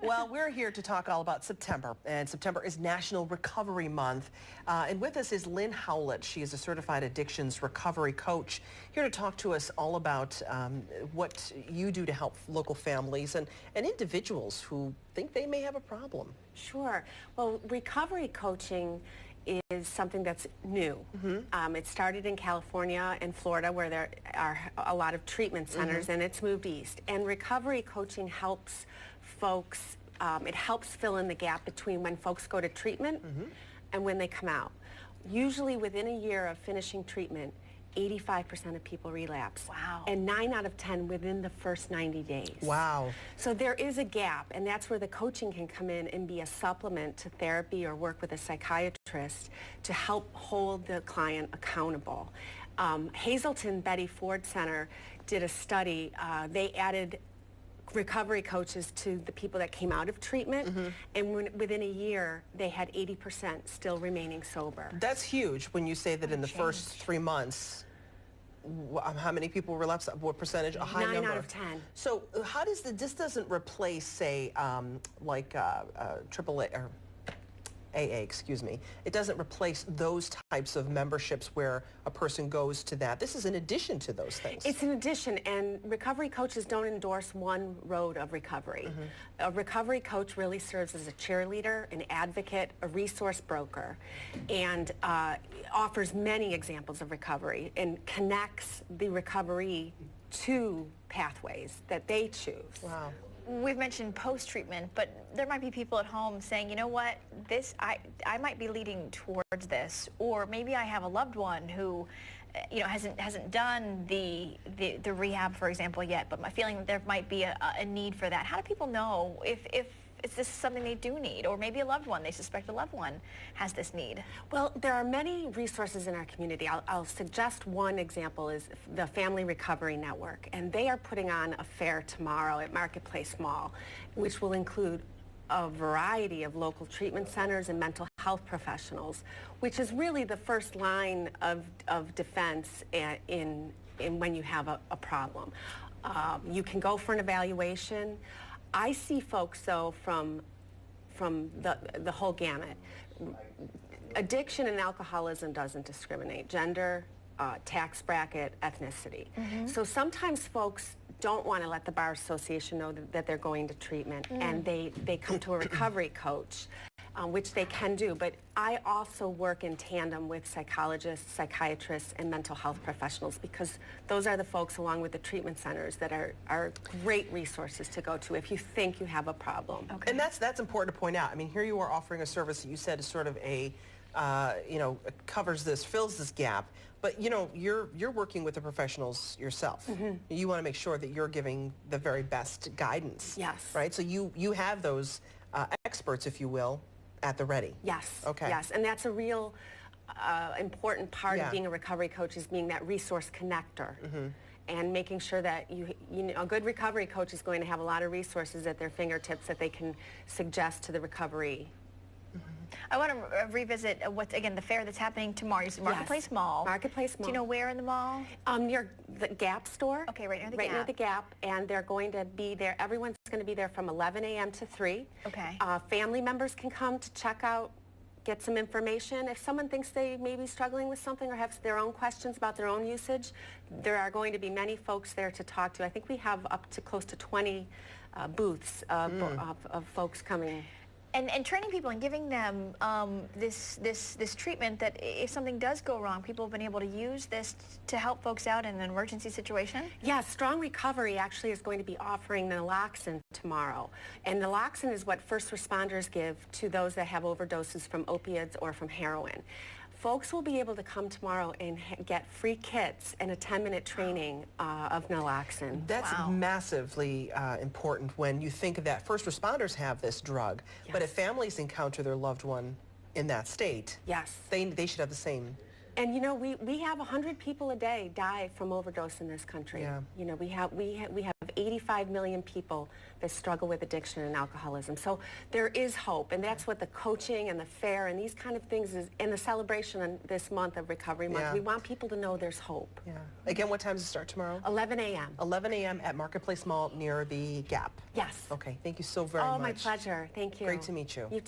Well, we're here to talk all about September, and September is National Recovery Month. And with us is Lynn Howlett. She is a certified addictions recovery coach, here to talk to us all about what you do to help local families and individuals who think they may have a problem. Sure. Well, recovery coaching is something that's new. It started in California and Florida, where there are a lot of treatment centers, and it's moved east. And recovery coaching helps folks, it helps fill in the gap between when folks go to treatment and when they come out. Usually within a year of finishing treatment, 85% of people relapse. Wow. And 9 out of 10 within the first 90 days. Wow. So there is a gap, and that's where the coaching can come in and be a supplement to therapy or work with a psychiatrist to help hold the client accountable. Hazelton Betty Ford Center did a study. They added recovery coaches to the people that came out of treatment, and within a year they had 80% still remaining sober. That's huge when you say that in the first 3 months. How many people relapse? What percentage? A high 9 number. out of 10. So how does this doesn't replace, say, like AAA or AA, excuse me. It doesn't replace those types of memberships where a person goes to that. This is in addition to those things. It's an addition, and recovery coaches don't endorse one road of recovery. A recovery coach really serves as a cheerleader, an advocate, a resource broker, and offers many examples of recovery and connects the recovery to pathways that they choose. Wow. We've mentioned post-treatment, but there might be people at home saying, you know what, I might be leading towards this, or maybe I have a loved one who, hasn't done the rehab, for example, yet, but my feeling that there might be a need for that. How do people know if is this something they do need, or maybe a loved one, they suspect a loved one has this need? Well, there are many resources in our community. I'll suggest one example is the Family Recovery Network, and they are putting on a fair tomorrow at Marketplace Mall, which will include a variety of local treatment centers and mental health professionals, which is really the first line of defense in when you have a problem. You can go for an evaluation. I see folks, though, from the whole gamut. Addiction and alcoholism doesn't discriminate. Gender, tax bracket, ethnicity. So sometimes folks don't want to let the Bar Association know that they're going to treatment, and they come to a recovery coach, which they can do. But I also work in tandem with psychologists, psychiatrists, and mental health professionals, because those are the folks, along with the treatment centers, that are great resources to go to if you think you have a problem. Okay. And that's important to point out. I mean, here you are offering a service that you said is sort of a, covers this, fills this gap. But, you're working with the professionals yourself. You want to make sure that you're giving the very best guidance. Yes. Right? So you have those experts, if you will, at the ready. Yes. Okay. Yes, and that's a real important part of being a recovery coach, is being that resource connector. And making sure that a good recovery coach is going to have a lot of resources at their fingertips that they can suggest to the recovery. I want to revisit again, the fair that's happening tomorrow. You said Marketplace Mall. Marketplace Mall. Do you know where in the mall? Near the Gap store. Okay, right near the Gap. Right near the Gap, and they're going to be there. Everyone's going to be there from 11 a.m. to 3. Okay. Family members can come to check out, get some information. If someone thinks they may be struggling with something or have their own questions about their own usage, there are going to be many folks there to talk to. I think we have up to close to 20 booths of folks coming. And training people and giving them this treatment that if something does go wrong, people have been able to use this to help folks out in an emergency situation? Yeah, Strong Recovery actually is going to be offering naloxone tomorrow. And naloxone is what first responders give to those that have overdoses from opiates or from heroin. Folks will be able to come tomorrow and get free kits and a 10-minute training of naloxone. That's massively important when you think of that. First responders have this drug, but if families encounter their loved one in that state, they should have the same And you know, we have 100 people a day die from overdose in this country. Yeah. You know, we have 85 million people that struggle with addiction and alcoholism. So there is hope, and that's what the coaching and the fair and these kind of things is, and the celebration on this month of Recovery Month. Yeah. We want people to know there's hope. Yeah. Again, what time does it start tomorrow? 11 a.m. 11 a.m. at Marketplace Mall near the Gap. Yes. Okay. Thank you so very much. Oh, my pleasure. Thank you. Great to meet you. You